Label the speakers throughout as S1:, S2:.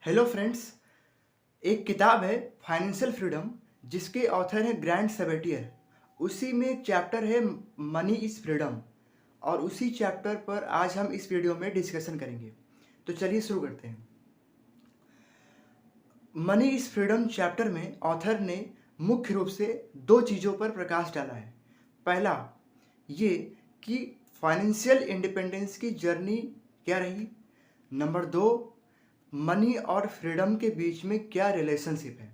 S1: Hello friends. एक किताब है फाइनेंशियल फ्रीडम, जिसके ऑथर हैं ग्रैंड सेबेटियर। उसी में एक चैप्टर है मनी इज़ फ्रीडम, और उसी चैप्टर पर आज हम इस वीडियो में डिस्कशन करेंगे। तो चलिए शुरू करते हैं। मनी इज़ फ्रीडम चैप्टर में ऑथर ने मुख्य रूप से दो चीज़ों पर प्रकाश डाला है। पहला ये कि फाइनेंशियल इंडिपेंडेंस की जर्नी क्या रही। नंबर दो, मनी और फ्रीडम के बीच में क्या रिलेशनशिप है।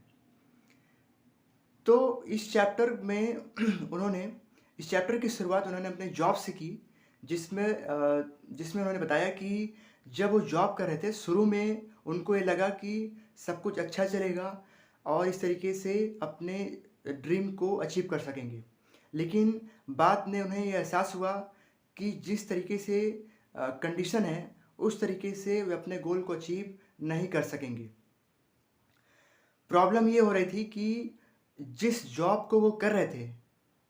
S1: तो इस चैप्टर में उन्होंने इस चैप्टर की शुरुआत उन्होंने अपने जॉब से की, जिसमें उन्होंने बताया कि जब वो जॉब कर रहे थे, शुरू में उनको ये लगा कि सब कुछ अच्छा चलेगा और इस तरीके से अपने ड्रीम को अचीव कर सकेंगे। लेकिन बाद में उन्हें ये एहसास हुआ कि जिस तरीके से कंडीशन है, उस तरीके से वे अपने गोल को अचीव नहीं कर सकेंगे। प्रॉब्लम ये हो रही थी कि जिस जॉब को वो कर रहे थे,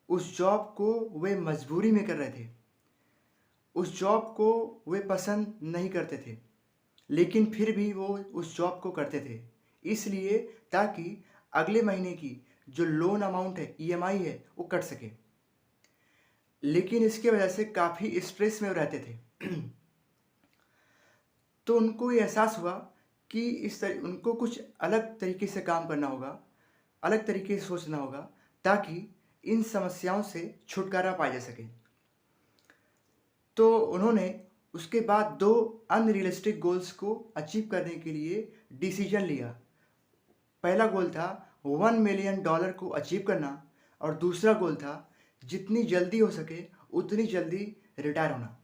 S1: उस जॉब को वे मजबूरी में कर रहे थे। उस जॉब को वे पसंद नहीं करते थे, लेकिन फिर भी वो उस जॉब को करते थे, इसलिए ताकि अगले महीने की जो लोन अमाउंट है, ईएमआई है, वो कट सके। लेकिन इसके वजह से काफ़ी स्ट्रेस में रहते थे। तो उनको ये एहसास हुआ कि उनको कुछ अलग तरीके से काम करना होगा, अलग तरीके से सोचना होगा, ताकि इन समस्याओं से छुटकारा पाया जा सके। तो उन्होंने उसके बाद दो अनरियलिस्टिक गोल्स को अचीव करने के लिए डिसीजन लिया। पहला गोल था $1 मिलियन को अचीव करना, और दूसरा गोल था जितनी जल्दी हो सके उतनी जल्दी रिटायर होना।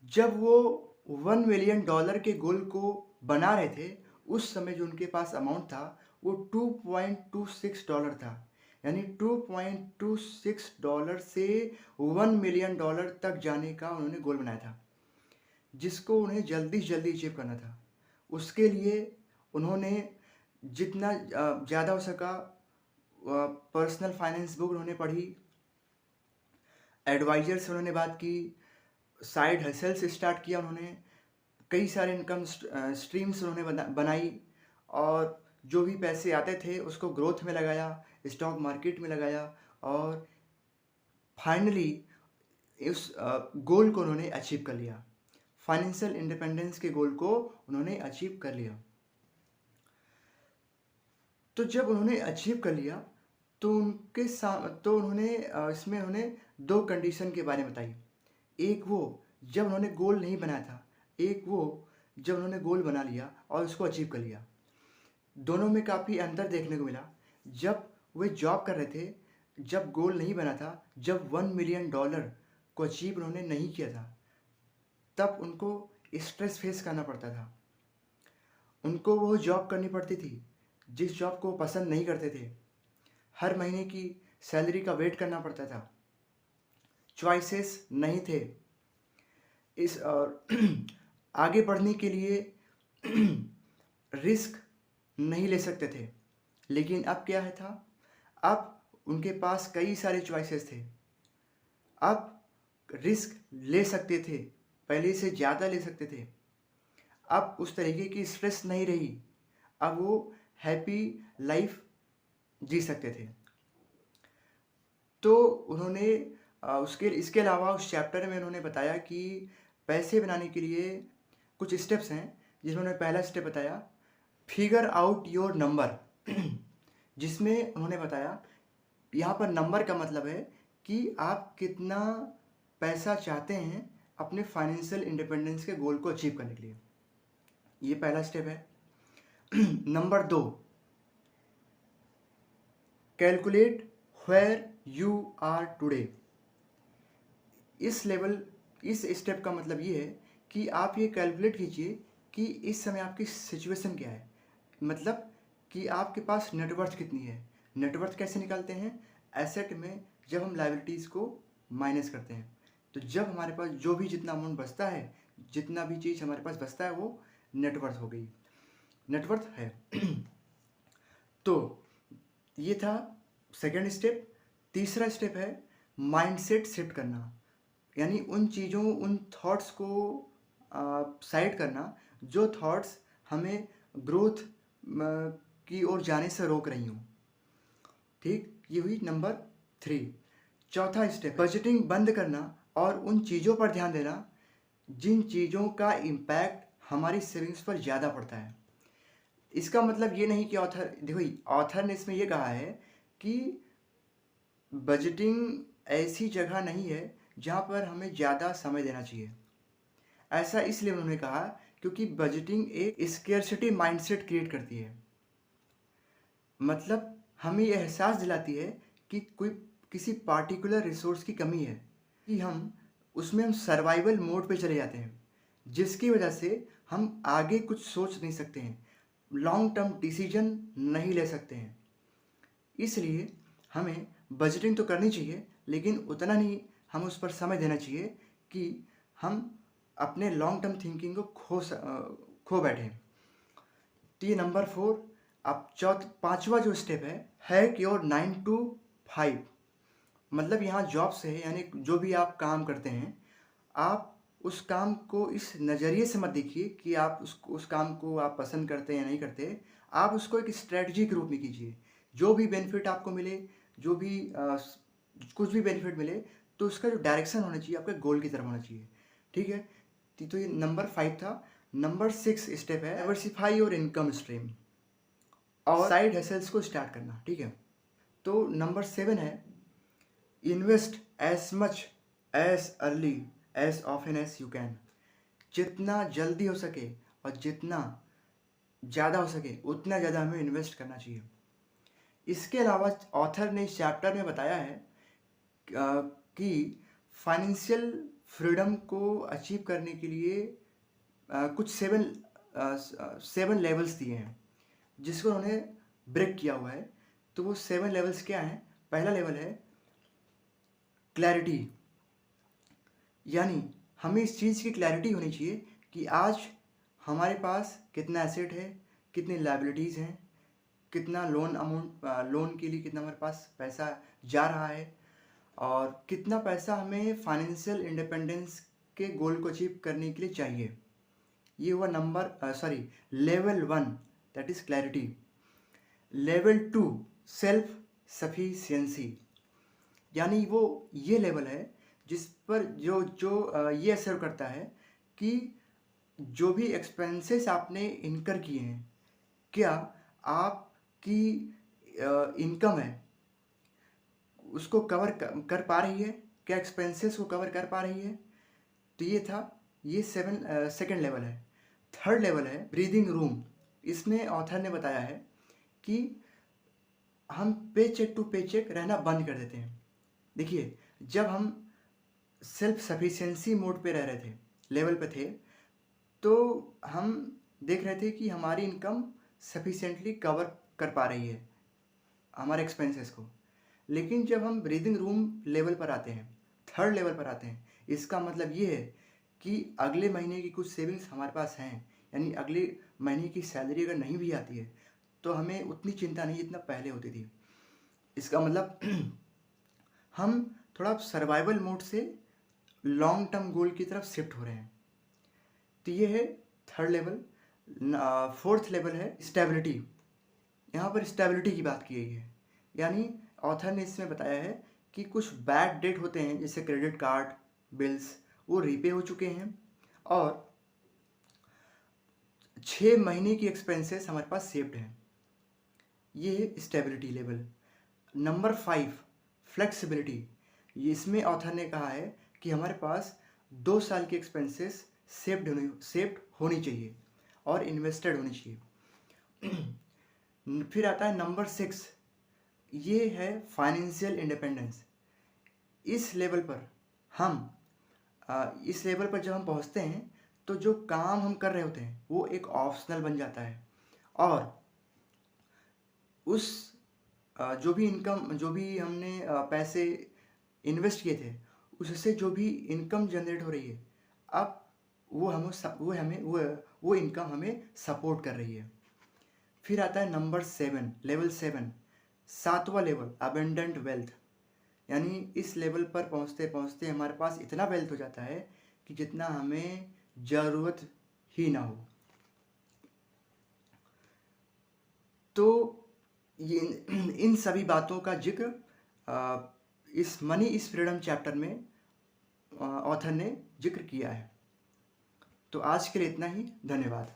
S1: जब वो $1 मिलियन के गोल को बना रहे थे, उस समय जो उनके पास अमाउंट था वो $2.26 था। यानी $2.26 से $1 मिलियन तक जाने का उन्होंने गोल बनाया था, जिसको उन्हें जल्दी से जल्दी अचीव करना था। उसके लिए उन्होंने जितना ज़्यादा हो सका पर्सनल फाइनेंस बुक उन्होंने पढ़ी, एडवाइज़र से उन्होंने बात की, साइड हसल्स स्टार्ट किया उन्होंने, कई सारे इनकम स्ट्रीम्स उन्होंने बनाई, और जो भी पैसे आते थे उसको ग्रोथ में लगाया, स्टॉक मार्केट में लगाया, और फाइनली उस गोल को उन्होंने अचीव कर लिया। फाइनेंशियल इंडिपेंडेंस के गोल को उन्होंने अचीव कर लिया। तो जब उन्होंने अचीव कर लिया, तो उन्होंने इसमें उन्होंने दो कंडीशन के बारे में बताई। एक वो जब उन्होंने गोल नहीं बनाया था, एक वो जब उन्होंने गोल बना लिया और उसको अचीव कर लिया। दोनों में काफ़ी अंतर देखने को मिला। जब वे जॉब कर रहे थे, जब गोल नहीं बना था, जब $1 मिलियन को अचीव उन्होंने नहीं किया था, तब उनको स्ट्रेस फेस करना पड़ता था। उनको वो जॉब करनी पड़ती थी जिस जॉब को पसंद नहीं करते थे। हर महीने की सैलरी का वेट करना पड़ता था। चॉइसेस नहीं थे। इस और आगे बढ़ने के लिए रिस्क नहीं ले सकते थे। लेकिन अब क्या है था, अब उनके पास कई सारे चॉइसेस थे। अब रिस्क ले सकते थे, पहले से ज़्यादा ले सकते थे। अब उस तरीके की स्ट्रेस नहीं रही। अब वो हैप्पी लाइफ जी सकते थे। तो उन्होंने इसके अलावा उस चैप्टर में उन्होंने बताया कि पैसे बनाने के लिए कुछ स्टेप्स हैं, जिसमें उन्होंने पहला स्टेप बताया फिगर आउट योर नंबर। जिसमें उन्होंने बताया, यहाँ पर नंबर का मतलब है कि आप कितना पैसा चाहते हैं अपने फाइनेंशियल इंडिपेंडेंस के गोल को अचीव करने के लिए। ये पहला स्टेप है। नंबर दो, calculate where you are today. इस स्टेप का मतलब ये है कि आप ये कैलकुलेट कीजिए कि इस समय आपकी सिचुएशन क्या है। मतलब कि आपके पास नेटवर्थ कितनी है। नेटवर्थ कैसे निकालते हैं? एसेट में जब हम लायबिलिटीज़ को माइनस करते हैं, तो जब हमारे पास जो भी जितना अमाउंट बचता है, जितना भी चीज़ हमारे पास बचता है, वो नेटवर्थ हो गई, नेटवर्थ है। तो ये था सेकेंड स्टेप। तीसरा स्टेप है माइंडसेट शिफ्ट करना। यानी उन चीज़ों, उन थॉट्स को साइड करना जो थॉट्स हमें ग्रोथ की ओर जाने से रोक रही हों। ठीक, ये हुई नंबर 3। चौथा स्टेप, बजटिंग बंद करना और उन चीज़ों पर ध्यान देना जिन चीज़ों का इम्पैक्ट हमारी सेविंग्स पर ज़्यादा पड़ता है। इसका मतलब ये नहीं कि ऑथर ने इसमें ये कहा है कि बजटिंग ऐसी जगह नहीं है जहाँ पर हमें ज़्यादा समय देना चाहिए। ऐसा इसलिए उन्होंने कहा क्योंकि बजटिंग एक स्केर्सिटी माइंडसेट क्रिएट करती है। मतलब हमें यह एहसास दिलाती है कि किसी पार्टिकुलर रिसोर्स की कमी है, कि हम सर्वाइवल मोड पे चले जाते हैं, जिसकी वजह से हम आगे कुछ सोच नहीं सकते हैं, लॉन्ग टर्म डिसीजन नहीं ले सकते हैं। इसलिए हमें बजटिंग तो करनी चाहिए, लेकिन उतना नहीं हम उस पर समय देना चाहिए कि हम अपने लॉन्ग टर्म थिंकिंग को खो बैठें। तो ये नंबर 4। अब पांचवा जो स्टेप है कि और 9 to 5, मतलब यहाँ जॉब से है, यानी जो भी आप काम करते हैं, आप उस काम को इस नज़रिए से मत देखिए कि आप उस काम को आप पसंद करते हैं या नहीं करते। आप उसको एक स्ट्रेटजी के रूप में कीजिए। जो भी बेनिफिट आपको मिले, जो भी कुछ भी बेनिफिट मिले, तो उसका जो डायरेक्शन होना चाहिए आपके गोल की तरफ होना चाहिए। ठीक है, तो ये नंबर 5 था। नंबर 6 स्टेप है डाइवर्सिफाई योर इनकम स्ट्रीम और साइड हसल्स को स्टार्ट करना। ठीक है, तो नंबर 7 है invest as much as early as often as you can. जितना जल्दी हो सके और जितना ज़्यादा हो सके उतना ज़्यादा हमें इन्वेस्ट करना चाहिए। इसके अलावा ऑथर ने इस चैप्टर में बताया है कि फाइनेंशियल फ्रीडम को अचीव करने के लिए कुछ 7 लेवल्स दिए हैं, जिसको उन्होंने ब्रेक किया हुआ है। तो वो 7 लेवल्स क्या हैं? पहला लेवल है क्लैरिटी, यानी हमें इस चीज़ की क्लैरिटी होनी चाहिए कि आज हमारे पास कितना एसेट है, कितनी लायबिलिटीज़ हैं, कितना लोन के लिए कितना हमारे पास पैसा जा रहा है, और कितना पैसा हमें फाइनेंशियल इंडिपेंडेंस के गोल को अचीव करने के लिए चाहिए। ये हुआ level 1, that is clarity. Level 2 self sufficiency, यानी वो ये लेवल है जिस पर ये असर करता है कि जो भी एक्सपेंसेस आपने इनकर किए हैं, क्या आपकी इनकम है उसको कवर कर पा रही है, क्या एक्सपेंसेस को कवर कर पा रही है। तो ये 2nd लेवल है। 3rd लेवल है ब्रीदिंग रूम। इसमें ऑथर ने बताया है कि हम पे चेक टू पे चेक रहना बंद कर देते हैं। देखिए, जब हम सेल्फ सफिशिएंसी मोड पे रह रहे थे, लेवल पे थे, तो हम देख रहे थे कि हमारी इनकम सफिशिएंटली कवर कर पा रही है हमारे एक्सपेंसेस को। लेकिन जब हम ब्रीदिंग रूम लेवल पर आते हैं, 3rd लेवल पर आते हैं, इसका मतलब ये है कि अगले महीने की कुछ सेविंग्स हमारे पास हैं, यानी अगले महीने की सैलरी अगर नहीं भी आती है तो हमें उतनी चिंता नहीं जितना पहले होती थी। इसका मतलब हम थोड़ा सर्वाइवल मोड से लॉन्ग टर्म गोल की तरफ शिफ्ट हो रहे हैं। तो ये है 3rd लेवल। 4th लेवल है स्टेबिलिटी। यहाँ पर स्टेबिलिटी की बात की गई है, यानी ऑथर ने इसमें बताया है कि कुछ बैड डेट होते हैं, जैसे क्रेडिट कार्ड बिल्स, वो रीपे हो चुके हैं और 6 महीने की एक्सपेंसेस हमारे पास सेव्ड हैं। ये है स्टेबिलिटी लेवल। Number 5 flexibility. इसमें ऑथर ने कहा है कि हमारे पास 2 साल की एक्सपेंसेस सेव्ड होनी चाहिए और इन्वेस्टेड होनी चाहिए। फिर आता है नंबर 6, ये है फाइनेंशियल इंडिपेंडेंस। इस लेवल पर जब हम पहुंचते हैं तो जो काम हम कर रहे होते हैं वो एक ऑप्शनल बन जाता है, और उस जो भी हमने पैसे इन्वेस्ट किए थे, उससे जो भी इनकम जनरेट हो रही है, अब वो इनकम हमें सपोर्ट कर रही है। फिर आता है नंबर 7, लेवल 7, 7वां लेवल अबेंडेंट वेल्थ। यानी इस लेवल पर पहुंचते पहुंचते हमारे पास इतना वेल्थ हो जाता है कि जितना हमें ज़रूरत ही ना हो। तो ये इन सभी बातों का जिक्र इस मनी इज़ फ्रीडम चैप्टर में ऑथर ने जिक्र किया है। तो आज के लिए इतना ही। धन्यवाद।